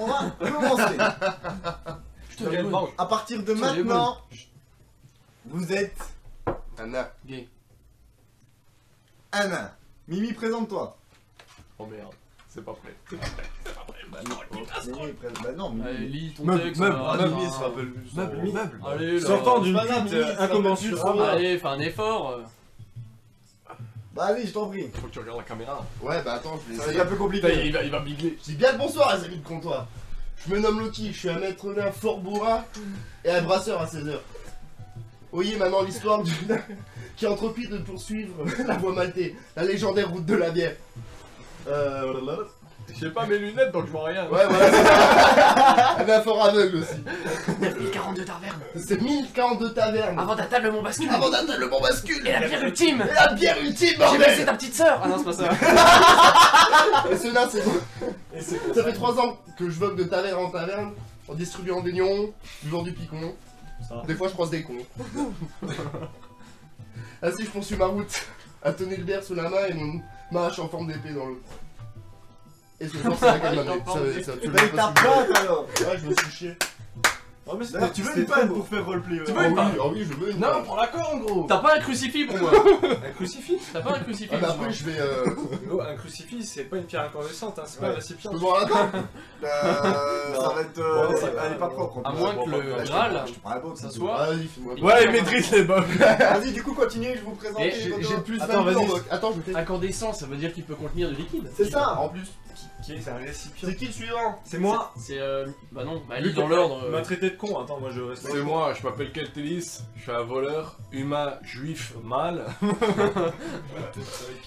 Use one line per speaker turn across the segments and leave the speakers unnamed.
on va commencer.
Je te le mange.
À partir de maintenant, vous êtes
Anna.
Gay.
Anna. Mimi, présente-toi.
Oh merde, c'est pas prêt.
Bah non, Mimi.
Allez, lis ton
Meuble,
texte.
meuble,
là,
ah,
attends.
Mimi, ça rappelle meuble.
Allez, là.
Sortant d'une
C'est pas grave,
pute
Mimi, ça
incommensurable.
Allez, fais un effort.
Bah allez, je t'en prie.
Faut que tu regardes la caméra.
Ouais, bah attends, je vais
Ça va
essayer.
être un peu compliqué.
Il va bigler.
Je dis bien le bonsoir, les amis de comptoir. Je me nomme Loki, je suis un maître nain fort bourrin et un brasseur à 16h. Voyez maintenant l'histoire du nain qui a entrepris de poursuivre la voie maltaise, la légendaire route de la bière.
J'ai pas mes lunettes donc je vois rien.
Ouais, voilà, c'est ça. Un nain fort aveugle aussi.
1042 tavernes.
C'est 1042 tavernes.
Avant d'atteindre le mont bascule.
Avant d'atteindre le bon bascule.
Et la bière ultime.
Et la bière ultime,
J'ai baissé
bordel.
ta petite sœur. Ah non, c'est pas ça.
Et ce nain, c'est bon. Ça fait 3 ans que je vogue de taverne en taverne, en distribuant des nions, buvant du picon. Des fois, je croise des cons. Ainsi, je poursuis ma route, à tenir le verre sous la main et ma hache en forme d'épée dans l'autre. Et ce soir, c'est la gagne ma vie. Ça,
Bah il tape pas alors.
Ouais, je me suis chié.
Oh, mais
D'ailleurs, tu veux
c'était
une
prêt
panne
pour faire roleplay.
Tu
Ah
veux une
oui,
panne
ah oui, je veux une
Non,
panne.
Prends la corne, gros.
T'as pas un crucifix pour moi.
Un crucifix.
T'as pas un crucifix
Ah bah
pour moi.
après, je vais.
Oh, un crucifix, c'est pas une pierre incandescente, hein, c'est pas
Ouais.
un récipient.
Je peux voir la dent.
Ça va être.
Bon,
Elle est pas propre. en
À
plus.
moins que
bon,
le
bah,
Graal,
Je te prends la boxe.
ça soit.
Vas-y, fais-moi.
Ouais, il maîtrise les bugs.
Vas-y, du coup, continuez, je vous présente.
Et
les
J'ai
photos.
plus de
Attends,
22 ans,
vas-y.
donc. Attends, je fais.
Incandescent, ça veut dire qu'il peut contenir du liquide.
C'est ça.
En plus.
Qui est un récipient?
C'est qui le suivant?
C'est moi.
C'est bah non, bah lis dans l'ordre.
Il m'a traité de con, attends, moi je reste.
C'est moi, je m'appelle Keltelis, je suis un voleur, humain, juif, mâle.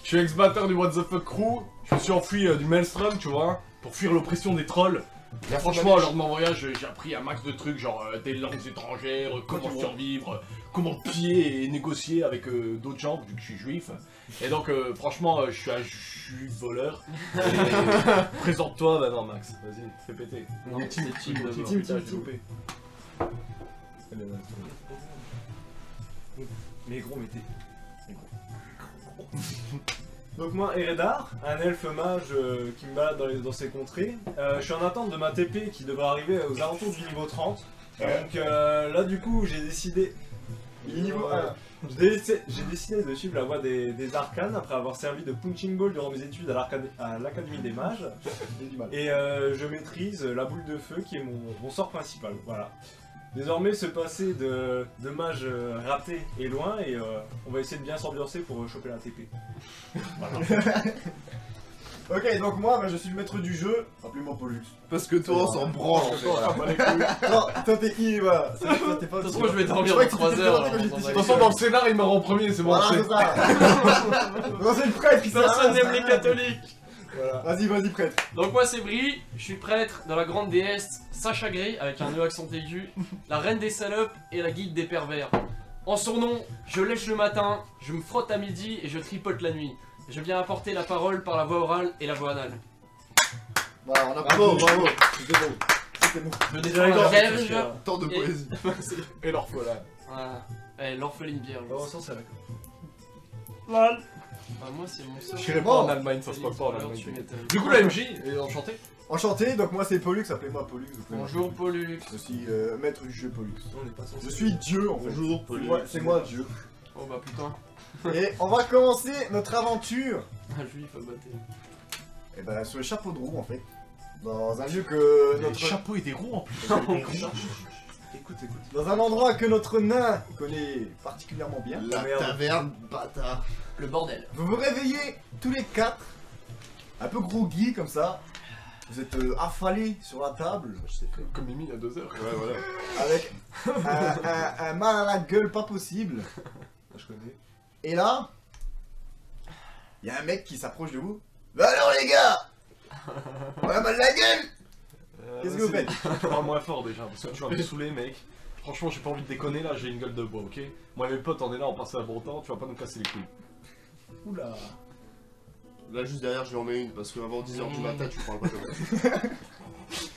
Je suis ex-batteur du What the Fuck Crew, je me suis enfui du Maelstrom, tu vois, pour fuir l'oppression des trolls. Et franchement, lors de mon voyage, j'ai appris un max de trucs, genre des langues étrangères, comment survivre, comment piller et négocier avec d'autres gens, vu que je suis juif. Et donc, franchement, je suis un juif voleur. Et présente-toi maintenant, Max. Vas-y, fais péter.
Non, c'est Tim d'abord.
Tim,
Putain, j'ai loupé. Mais gros, mais t'es. Donc moi, Eredar, un elfe mage qui me balade dans ces contrées. Je suis en attente de ma TP qui devrait arriver aux alentours du niveau 30. Donc là du coup j'ai décidé...
Niveau 1.
J'ai décidé de suivre la voie des arcanes après avoir servi de punching ball durant mes études à l'Académie des mages. Et je maîtrise la boule de feu qui est mon sort principal. Voilà. Désormais, se passer de mage raté est loin et on va essayer de bien s'ambiancer pour choper la TP. Voilà.
Ok, donc moi, bah, je suis le maître du jeu. Appelez-moi Pollux.
Parce que toi, on s'en branle en fait.
Non, toi t'es I, voilà. Toi t'es pas.
De toute façon, je vais dormir
croyais
dans
que
3
tu
heures.
t'étais
alors,
présenté
on
quand
s'en
j'étais
va.
De toute façon, dans le scénar, il m'a en premier, c'est bon.
Voilà,
c'est-
c'est ça. Non, c'est le prêtre qui
Personne n'aime les catholiques.
Voilà. Vas-y, prêtre.
Donc moi c'est Bri, je suis prêtre de la grande déesse Sacha Grey avec un E accent aigu, la reine des salopes et la guide des pervers. En son nom, je lèche le matin, je me frotte à midi et je tripote la nuit. Je viens apporter la parole par la voie orale et la voie anale.
Voilà, on a bravo. C'était bon. C'était bon.
Je défends la verge.
Tant de
Et-
poésie.
Et l'orphelin.
Voilà. Eh, l'orpheline vierge.
Bon, ça c'est avec.
Bah, moi c'est mon sort.
Je serai pas
Bon.
en Allemagne, ça se passe pas en
Alors,
Allemagne.
tu m'étonnes.
Du coup, la MJ est enchantée.
Enchanté, donc moi c'est Pollux, appelez-moi Pollux.
Bonjour Pollux.
Je suis maître du jeu Pollux.
On n'est pas censé.
Je suis Dieu en fait.
Bonjour,
C'est moi Dieu.
Oh bah putain.
Et on va commencer notre aventure
Un juif à battre.
et ben, sur le chapeau de roue en fait. Dans un lieu que
Des
notre.
chapeaux et des roues en plus.
Écoute.
Dans un endroit que notre nain connaît particulièrement bien.
La
Merde.
taverne, bâtard.
Le bordel.
Vous vous réveillez tous les quatre, un peu groggy comme ça. Vous êtes affalés sur la table,
Comme Mimi il y a 2 heures.
Ouais, voilà.
avec un mal à la gueule pas possible.
Je connais.
Et là, il y a un mec qui s'approche de vous. Bah alors les gars, on a mal à la gueule. Qu'est-ce que vous faites?
Tu parles moins fort déjà, parce que tu vas me saouler, mec. Franchement, j'ai pas envie de déconner là, j'ai une gueule de bois, ok? Moi et mes potes, on est là, on passe un bon temps, tu vas pas nous casser les couilles.
Oula.
Là, juste derrière, je lui en mets une parce qu'avant 10h du matin, tu parles pas comme ça.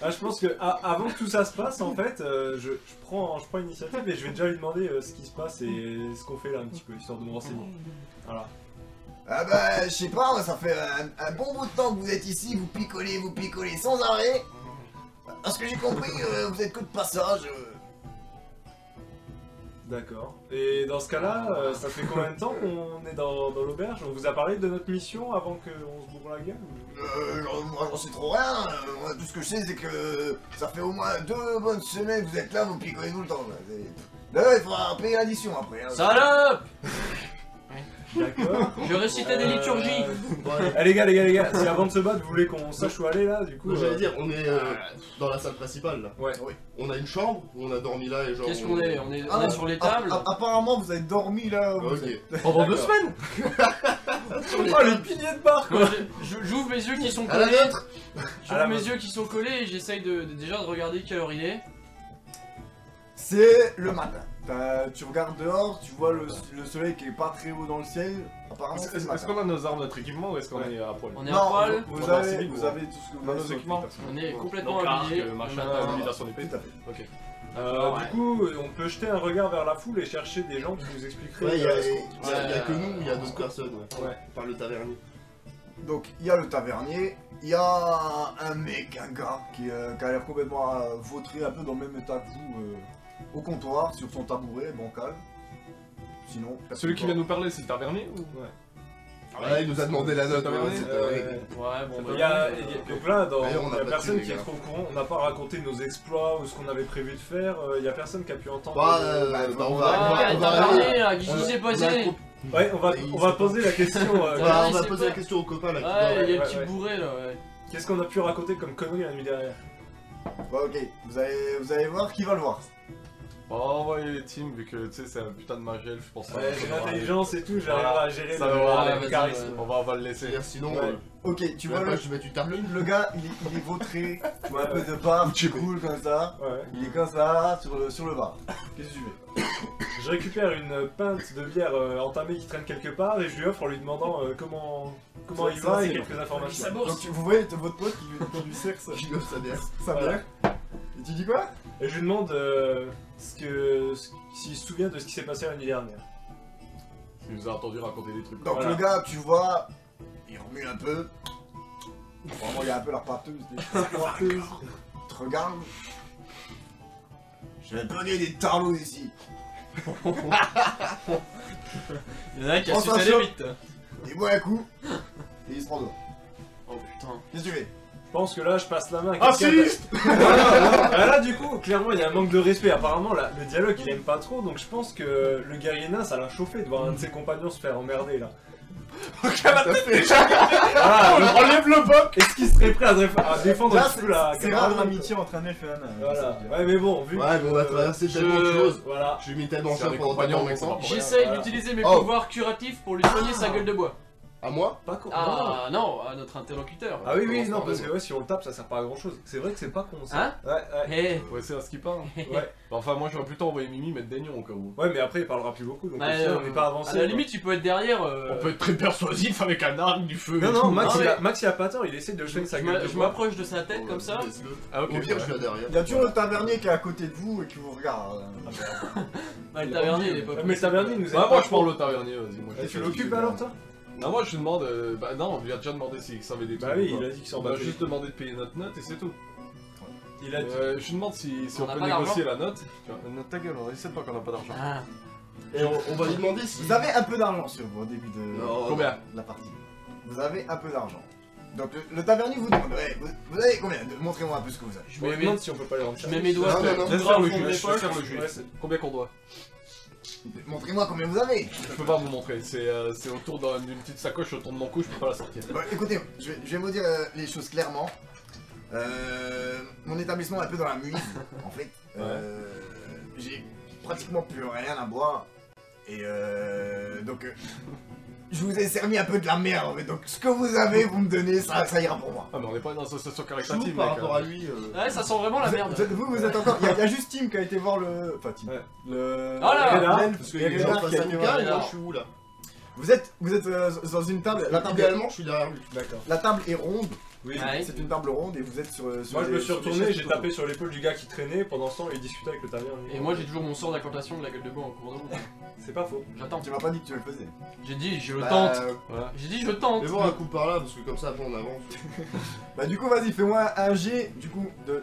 Ah, je pense que avant que tout ça se passe, en fait, je prends l'initiative et je vais déjà lui demander ce qui se passe et ce qu'on fait là un petit peu, histoire de me renseigner. Voilà.
Ah bah je sais pas, ça fait un bon bout de temps que vous êtes ici, vous picolez sans arrêt. à ce que j'ai compris, vous êtes que de passage.
D'accord. Et dans ce cas-là, ça fait combien de temps qu'on est dans l'auberge? On vous a parlé de notre mission avant qu'on se bourre la gueule
Moi j'en sais trop rien. Moi tout ce que je sais c'est que ça fait au moins 2 bonnes semaines que vous êtes là, vous picolez tout le temps. Là, il faudra payer l'addition après. Hein.
Salope!
D'accord.
Je récitais des liturgies.
Allez les gars, si avant de se battre vous voulez qu'on sache où aller là, du coup...
J'allais dire, on est dans la salle principale là.
Ouais.
On a une chambre où on a dormi là et genre.
Qu'est-ce qu'on est? On est sur les tables.
Apparemment vous avez dormi là. Où vous
Ok.
êtes.
Pendant 2 semaines.
Oh les piliers de bar quoi.
J'ouvre mes yeux qui sont
À la
collés.
nôtre.
J'ouvre mes yeux qui sont collés et j'essaye déjà de regarder quelle heure il est.
C'est le matin. Tu regardes dehors, tu vois le soleil qui est pas très haut dans le ciel. Apparemment c'est le
Est-ce
matin.
qu'on a nos armes, notre équipement ou est-ce qu'on est à poil?
On est à
Non,
poil.
vous
On est en
avez
civil,
tout ce que
On
vous
a
avez
nos
sur
équipements.
le
On est complètement
Donc l'arc,
habillé.
machin,
le matin.
lui il a son épée.
Tout à fait.
Ok.
Ouais.
Du coup, on peut jeter un regard vers la foule et chercher des gens qui nous expliqueraient...
Ouais, il y a
Ouais.
que nous, il y a d'autres personnes.
Ouais.
Par le tavernier.
Donc il y a le tavernier, il y a un mec, un gars qui a l'air complètement vautré, un peu dans le même état que vous, au comptoir, sur son tabouret, bancal. Sinon...
Celui qui vient nous parler, c'est le tavernier ou...
Ouais, il nous a demandé la note.
tavernier.
Ouais, c'était
Euh,
Ouais, bon,
Il y a, donc là,
D'ailleurs, on
il
a
y a
pas
personne
tué,
qui
les
est
gars.
trop au courant, on n'a pas raconté nos exploits ou ce qu'on avait prévu de faire, il y a personne qui a pu entendre...
Bah,
on
on
va-
va.
Ah,
on va-
tavernier, là, qu'est-ce qui
on
s'est
a-
passé?
Ouais, on va poser la question,
On
Ouais,
va
c'est
poser la
pas-
question aux copains là qui
Ouais, il y a le
ouais,
petit
ouais.
bourré là, ouais.
qu'est-ce qu'on a pu raconter comme connerie la nuit derrière?
Bah ok, vous allez voir qui va le voir.
On va envoyer les teams vu que tu sais c'est un putain de mage elfe, je pense.
Ouais, j'ai l'intelligence et tout, j'arrive
Voilà.
à gérer
Ça
le,
va,
allez,
le
vas-y,
charisme.
ouais.
On va le laisser.
C'est-à-dire sinon,
Ouais.
Ok, tu
tu
vois
vois
le,
je vais tu termines.
le gars, il est vautré, tu vois un peu de barbe, tu cool comme ça.
Ouais.
Il est comme ça, sur le bar. Qu'est-ce que tu fais?
Je récupère une pinte de bière entamée qui traîne quelque part et je lui offre en lui demandant comment
Ça,
il
ça,
va
c'est
et
bon.
quelques informations.
Ça bourse.
Donc vous voyez votre pote qui lui sert
Qui gosse sa bière.
sa bière. Et tu dis quoi?
Et je lui demande s'il se souvient de ce qui s'est passé la nuit dernière.
Il nous a entendu raconter des trucs.
Donc
Voilà.
le gars, tu vois, il remue un peu. Vraiment, il y a un peu la pâteuse. Il te regarde. Je vais donner des tarlots ici.
Il y en a un qui a
On
su
s'en
aller
chope.
vite.
Il boit un coup. Et il se prend dehors.
Oh putain.
Qu'est-ce que tu fais?
Je pense que là je passe la main à quelqu'un.
Raciste
Là du coup, clairement il y a un manque de respect. Apparemment là, le dialogue il aime pas trop, donc je pense que le guerrier nain ça l'a chauffé de voir un de ses compagnons se faire emmerder là.
Ça fait.
Ah,
On enlève le boc.
est-ce qu'il serait prêt à défendre
Là,
un petit peu la
c'est rare l'amitié entre un elfe et un nain.
Voilà. Ouais mais bon, vu
Ouais, mais on va traverser tellement de choses.
Voilà.
Je lui mis tellement
C'est
cher
des
pendant
compagnons,
tellement
mais ça va
longtemps.
pas.
J'essaye
Voilà.
d'utiliser mes
Oh.
pouvoirs curatifs pour lui soigner sa gueule de bois.
À moi?
Pas con.
Ah non, à notre interlocuteur.
Ah oui, oui,
Commence
non,
par
parce
le-
que ouais, si on le tape, ça sert pas à grand chose. C'est vrai que c'est pas con ça.
Hein
Ouais, ouais.
Eh.
Ouais, c'est à ce qu'il parle.
Ouais.
Enfin, moi je vais plutôt envoyer Mimi mettre des nions au cas où.
Ouais, mais après il parlera plus beaucoup donc
Bah,
aussi, on n'est pas avancé.
À la
quoi.
limite, tu peux être derrière.
On peut être très persuasif avec un arc, du feu.
Non,
et
non,
tout.
Max,
Non, mais-
Max il a pas tort, il essaie de le soigner sa gueule de
Je
bois.
m'approche de sa tête comme ça.
Laisse-le.
Ah, ok.
Au pire,
ouais.
je viens derrière.
Il y a toujours le tavernier qui est à côté de vous et qui vous regarde.
Bah, le tavernier, il est pas.
Mais le tavernier il nous
Ah,
aide
moi
pas
je
trop.
parle au tavernier, vas-y. Moi,
Et
je
tu
fais
l'occupes
ce
alors
que
toi
Non, moi je lui demande. Bah non, on lui a déjà demandé s'il savait des trucs.
Bah oui,
ou
il
pas.
a dit qu'il s'en
On va
battait.
juste demander de payer notre note et c'est tout.
Il a dit.
Je lui demande si
On
on
n'a
peut
pas
négocier la note. Tu vois, ta gueule, on essaie pas qu'on a pas d'argent.
Ah.
Et on va lui demander si.
Vous avez un peu d'argent sur vous au début de
Non,
Combien
de la partie. Vous avez un peu d'argent. Donc le tavernier vous demande, ouais, vous avez combien? Montrez-moi un peu ce que vous avez.
Je
On
mets
lui
mes,
demande si on peut pas les rendre
je mets mes doigts
Non, non, non.
tout
Laisse
gras
faire
au
le
fond de
jus,
mes
laisse
poches.
faire le jus.
Ouais, c'est-
Combien qu'on doit?
Montrez-moi combien vous avez.
Je peux pas vous montrer, c'est autour d'une petite sacoche autour de mon cou, je peux pas la sortir.
Bon, écoutez, je vais vous dire les choses clairement. Mon établissement est un peu dans la muse, en fait. J'ai pratiquement plus rien à boire. Et donc, je vous ai servi un peu de la merde, en fait. Donc, ce que vous avez, vous me donnez, ça ira pour moi.
Ah, mais on n'est pas une association
Chou
caritative,
par
mec.
rapport à lui.
Ouais, ça sent vraiment la merde.
Vous êtes encore. Il y a juste Tim qui a été voir le. Enfin, Tim.
Ouais.
Le.
Oh là
là.
l'elfe, parce qu'il y a
Il est
Rénard
face
qui a
à
été
Lucas
voir.
et moi je suis où là?
Vous êtes dans une table. La table,
Idéalement, je suis derrière lui.
D'accord.
la table est ronde.
Oui.
Ouais.
C'est une table ronde et vous êtes sur.
Moi je me suis
sur des
retourné,
chaises
j'ai
photo.
tapé sur l'épaule du gars qui traînait, pendant ce temps il discutait avec le tavernier.
Et moi j'ai toujours mon sort d'incantation de la gueule de bois en cours de route.
C'est pas faux.
J'attends.
Tu m'as pas dit que tu le faisais.
J'ai dit je le
Bah,
tente. Voilà. J'ai dit je tente.
Mais bon, un coup par là, parce que comme ça, après on avance.
Bah du coup vas-y fais-moi un G du coup de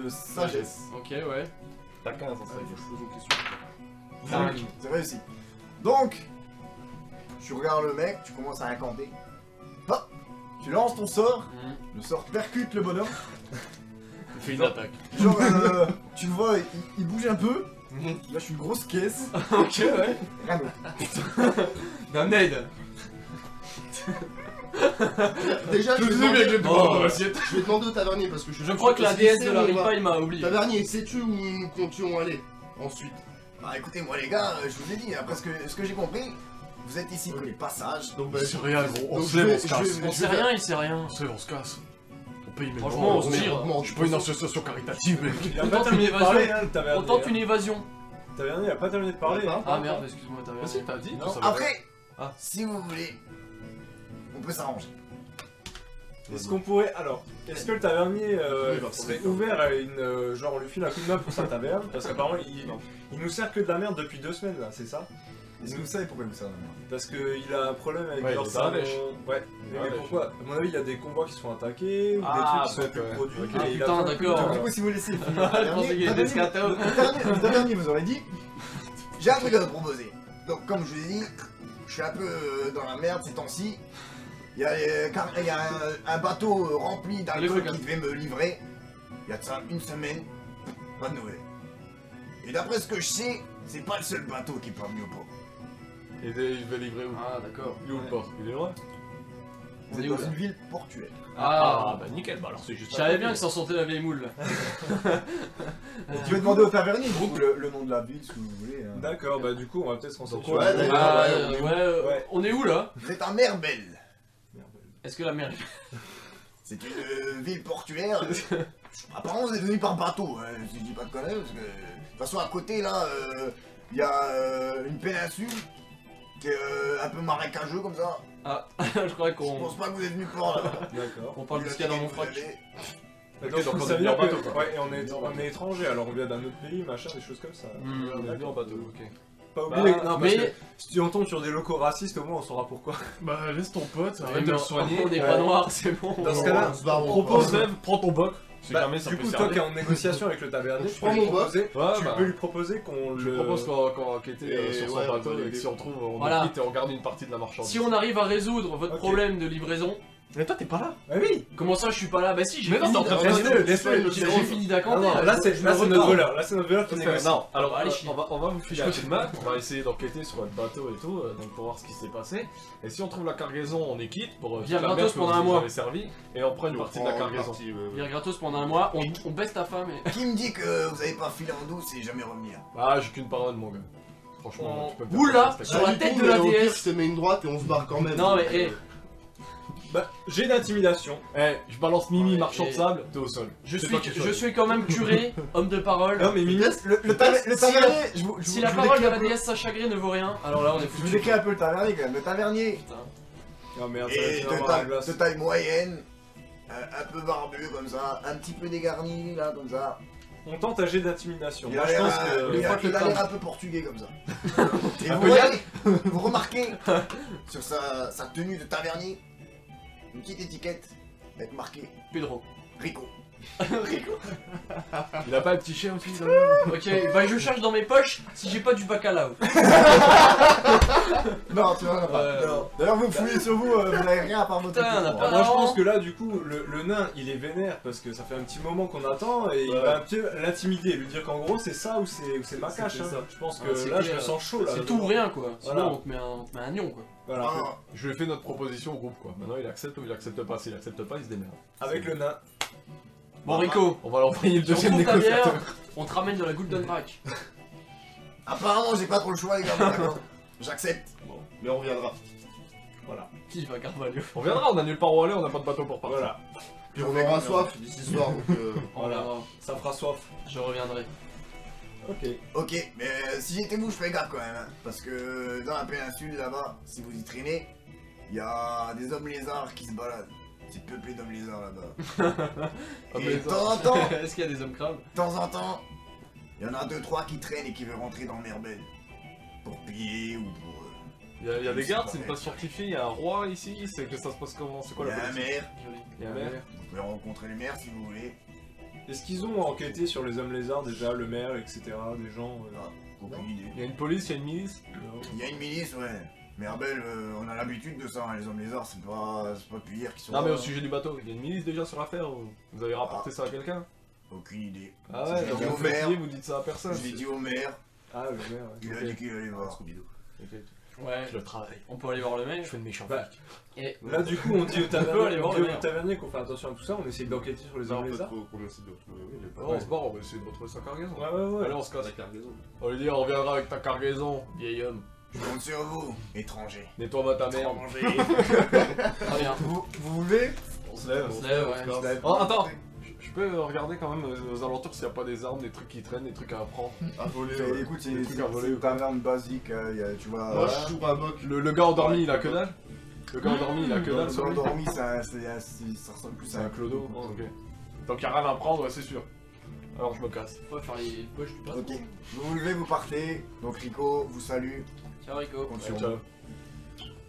sagesse.
Ok ouais.
T'as 15 en
Ah,
ça.
faut que je pose une question.
Cinq.
C'est réussi. Donc, tu regardes le mec, tu commences à incanter. Hop, tu lances ton sort,
Mhm.
le sort percute le bonhomme.
Il fait une attaque.
Genre, tu le vois, il bouge un peu. Il lâche une grosse caisse.
Ok ouais.
Rien d'autre.
D'un aide.
Déjà, je vais
bien que
demander-
j'ai
Oh,
dans l'assiette.
je vais demander au tavernier parce que
Je crois que la
parce
déesse
qu'il
de
sait
la
où on va.
ripaille m'a oublié.
Tavernier, sais-tu où nous comptions aller ensuite?
Bah écoutez, moi les gars, je vous ai dit, après ce que j'ai compris, vous êtes ici que de passage.
Donc,
On sait rien, gros. On
donc,
se lève,
je
on se
vais-
casse.
je vais-
On sait rien, il sait rien.
On se lève, on se casse. On paye mes
Franchement,
morts.
on se tire.
Je suis pas une association caritative, mec.
Il a
On
pas
tente
terminé
une
de parler,
évasion.
hein, le tavernier.
On tente une évasion.
Le tavernier a pas terminé de parler. hein.
Ah merde, excuse-moi, t'as
Vas-y, t'as dit.
Non.
tout ça va.
Après,
Ah.
si vous voulez, on peut s'arranger.
Est-ce qu'on pourrait. Alors, est-ce que le tavernier
Oui, bah,
serait
pour
ouvert à une. Genre, on lui file un coup de main pour sa taverne? Parce qu'apparemment, il nous sert que de la merde depuis 2 semaines là, c'est ça?
Est-ce que vous savez pourquoi vous savez
Parce qu'il a un problème avec
Ouais,
leur
il est dans la dèche.
Ouais,
Dans la
mais
dèche.
pourquoi? À mon avis, il y a des convois qui se font attaquer ou
Ah,
des trucs qui sont
peut-être,
plus
ouais.
produits.
Ok.
et
Ah,
il a
putain,
besoin de
d'accord.
Donc,
plus
du
de-
coup, si vous laissez le film,
Je pensais qu'il y avait des scatos.
le tavernier vous aurait dit j'ai un truc à vous proposer. Donc, comme je vous ai dit, je suis un peu dans la merde ces temps-ci. Il y a un bateau rempli d'alcool qui devait me livrer. Il y a de ça une semaine, pas de nouvelles. Et d'après ce que je sais, c'est pas le seul bateau qui est pas venu au port.
Et il va livrer où?
Ah d'accord.
Il est où le port? Il est loin?
Vous êtes dans une ville portuaire.
Ah,
bah nickel, bah alors c'est juste.
je savais bien que ça sentait la vieille moule là.
Tu peux demander au tavernier du coup, le nom de la ville si vous voulez. hein.
D'accord, bah du coup, on va peut-être se renseigner.
Ouais,
sur-
d'accord.
Ah,
ouais,
on est où là?
Vous êtes à Merbel.
Est-ce que la mer
C'est une ville portuaire. Apparemment, vous êtes venu par bateau, hein, si je dis pas de conneries, parce que de toute façon, à côté là, il y a une péninsule qui est un peu marécageux comme ça.
Ah, je crois
Je
qu'on
pense pas que vous êtes venu par là.
D'accord.
parle de ce qu'il y a dans mon
Vous
froc.
allez-
Donc,
donc on
ça
est
veut
venu en
dire que.
bateau, quoi.
Ouais, et on est étranger, alors on vient d'un autre pays, machin, des choses comme ça.
Hmm,
On est venu en bateau, ok.
Pas oublier.
Bah,
non, parce
mais-
que si on tombe sur des locaux racistes, au moins on saura pourquoi.
Bah laisse ton pote,
Ouais,
arrête de
mais
le soigner.
on n'est pas noir, c'est bon.
Dans ce cas-là,
on se barre, on
Propose
part.
même, prends ton boc. Si
Bah,
jamais ça
du
peut
coup, toi
servir.
qui es en négociation avec le tavernier, tu
prends
peux lui
mon boc.
proposer,
Ouais,
tu
bah.
peux lui proposer qu'on
Je
le.
propose qu'on enquête
Et
sur son
ouais, on
bateau
va
et que
l'aider.
si on trouve, on
Voilà.
le quitte et on garde une partie de la marchandise.
Si on arrive à résoudre votre
Ok.
problème de livraison,
Mais toi t'es pas là.
Ah oui.
comment ça je suis pas là? Bah si, j'ai
Mais non,
fini
t'es en train de
d'incanter.
faire
Laisse-le.
J'ai fini
Ah
d'incanter.
non, là c'est
je
là,
me
c'est notre
repars.
voleur. Là c'est notre voleur qui négocie.
Non, alors
Allez, chier.
on va vous filer un coup de main, on va essayer d'enquêter sur votre bateau et tout, donc pour voir ce qui s'est passé. Et si on trouve la cargaison, on est quitte pour
Viens
toute la
gratos
merde que
pendant
vous
un
nous
mois.
avez servi et on prend une partie de la cargaison.
Viens gratos pendant un mois, on baisse ta femme et...
Qui me dit que vous avez pas filé en douce et jamais revenir?
Ah, j'ai qu'une parole, mon gars. Franchement, tu peux me faire
Oula,
confiance,
sur la
Du
tête
coup,
de la
mais au pire,
déesse.
je te mets une droite et on se barre quand même.
Non mais hé,
Bah, j'ai d'intimidation.
Eh, je balance Mimi,
Ouais,
marchand de
et-
sable, t'es au sol.
je
C'est toi qui
suis
choisis.
quand même curé, homme de parole.
Non mais Mimi,
Le tavernier, je vous
Si la
je vous
parole de
décris
la
un peu-
déesse Sacha Grey ne vaut rien, alors là on est
Je vous
foutu.
décris un peu le tavernier quand même. Le tavernier
Putain.
oh merde, ça va
est
finir dans la glace.
de taille moyenne, un peu barbu comme ça, un petit peu dégarni là comme ça.
On tente un jet d'intimidation.
Il
Moi
a
je
l'air
pense
il
que.
a-
crois que
il a
le
l'air
temps.
un peu portugais comme ça. Et
Un
vous
peu
voyez, vous remarquez sur sa tenue de tavernier une petite étiquette avec marqué
Pedro.
Rico.
Il a pas un petit chien aussi, ça
Ok, bah je cherche dans mes poches si j'ai pas du bacalao.
Non, tu vois,
Ouais.
non. D'ailleurs, vous fouillez sur vous, vous n'avez rien à part votre
Putain, on a
équipement.
pas-
Moi je
Non.
pense que là du coup le nain il est vénère parce que ça fait un petit moment qu'on attend et il
Ouais.
va un petit peu l'intimider, lui dire qu'en gros c'est ça ou c'est ma cache.
C'est
hein.
ça.
Je pense que
Ah, c'est
là je
clair.
me sens chaud là.
C'est tout ou rien quoi. Sinon
Voilà.
on te met un nion quoi.
Voilà.
Ah,
Je lui ai fait notre proposition au groupe, quoi. Maintenant, il accepte ou il accepte pas. S'il accepte pas, il se démerde.
Avec le nain.
Bon Rico,
On va l'envoyer le
si on
deuxième
trouve ta bière,
négociateur.
on te ramène de la Golden Rack.
apparemment, j'ai pas trop le choix, les gars. D'accord. J'accepte.
Mais on reviendra.
Voilà.
Qui va Carvalho?
On viendra, on a nulle part où aller, on n'a pas de bateau pour partir.
Voilà.
Puis on aura soif d'ici ce soir. Donc,
Voilà.
Oh,
Ça fera soif.
je reviendrai.
Ok.
Ok, mais si j'étais vous, je ferais gaffe quand même. Hein, parce que dans la péninsule là-bas, si vous y traînez, il y a des hommes lézards qui se baladent. c'est peuplé d'hommes lézards là-bas.
Hommes
Et de
lézards.
temps en temps,
Est-ce qu'il y a des hommes crabes?
de temps en temps, il y en a 2-3 qui traînent et qui veulent rentrer dans Merbel. Pour piller ou pour...
Il y a des
c'est
gardes,
pas
c'est une
vrai.
place fortifiée, il y a un roi ici, c'est que ça se passe comment? C'est quoi
Il y
la
a un
politique?
maire,
Joli.
Il y a un maire.
vous pouvez rencontrer le maire si vous voulez.
Est-ce qu'ils ont enquêté sur les hommes lézards déjà, le maire, etc. Des gens
Aucune idée.
Il y a une police, il y a une milice.
Il y a une milice, ouais. Merbel, on a l'habitude de ça, hein, les hommes lézards, c'est pas depuis hier qu'ils sont
Non mais
là,
au sujet du bateau, il y a une milice déjà sur l'affaire ou vous avez rapporté ça à quelqu'un?
Aucune idée.
Ah
C'est
ouais,
dit
donc
au
vous faites
maire.
plier, vous dites ça à personne.
Je l'ai dit au maire,
Ah, le maire, ouais.
il a
Ok.
dit qu'il allait voir.
Ok,
Ouais,
je le travaille.
on peut aller voir le
Je
mec.
fais de méchants
Bah,
flics.
Et
Là, du coup, on dit au
peut aller voir le maire.
tavernier qu'on fait attention à tout ça, on essaye d'enquêter sur les hommes lézards.
qu'on essaie de retrouver. Oui, il est pas
Oh, on se barre, on va essayer de retrouver sa cargaison.
Ouais, ouais, ouais.
Allez, on se casse.
la cargaison.
On lui dit, on reviendra avec ta cargaison, vieil homme.
Je compte sur vous, étranger.
Nettoie-moi ta merde.
très bien.
Vous voulez?
On se lève.
On se lève, ouais.
on se lève. Oh, attends, je peux regarder quand même aux alentours s'il n'y a pas des armes, des trucs qui traînent, des trucs à apprendre.
À voler.
Écoute,
Des trucs à voler,
une taverne basique, tu vois.
Moi, je suis un boc.
Le gars endormi, il a que dalle. Le gars endormi, il a que dalle sur lui.
Endormi, ça ressemble plus
C'est
à
un clodo. Ok. Donc il n'y a rien à prendre, ouais, c'est sûr. Alors je me casse.
Faut pas faire les poches du patron.
Ok, vous vous levez, vous partez. Donc Rico vous salue.
Ciao Rico.
Compte sur
Ciao.
vous.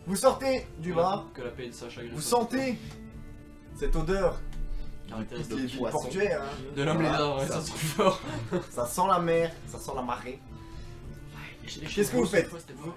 Vous sortez du bar.
Que la paix de Sacha Griffon.
Vous sentez cette odeur qui
Caractéristique.
est ville portuaire. Hein.
De l'homme
Voilà,
lézard, ouais, ça se trouve fort.
Ça sent la mer, ça sent la marée.
J'ai des
Qu'est-ce que vous
chevaux,
faites
cette fois, c'était fort.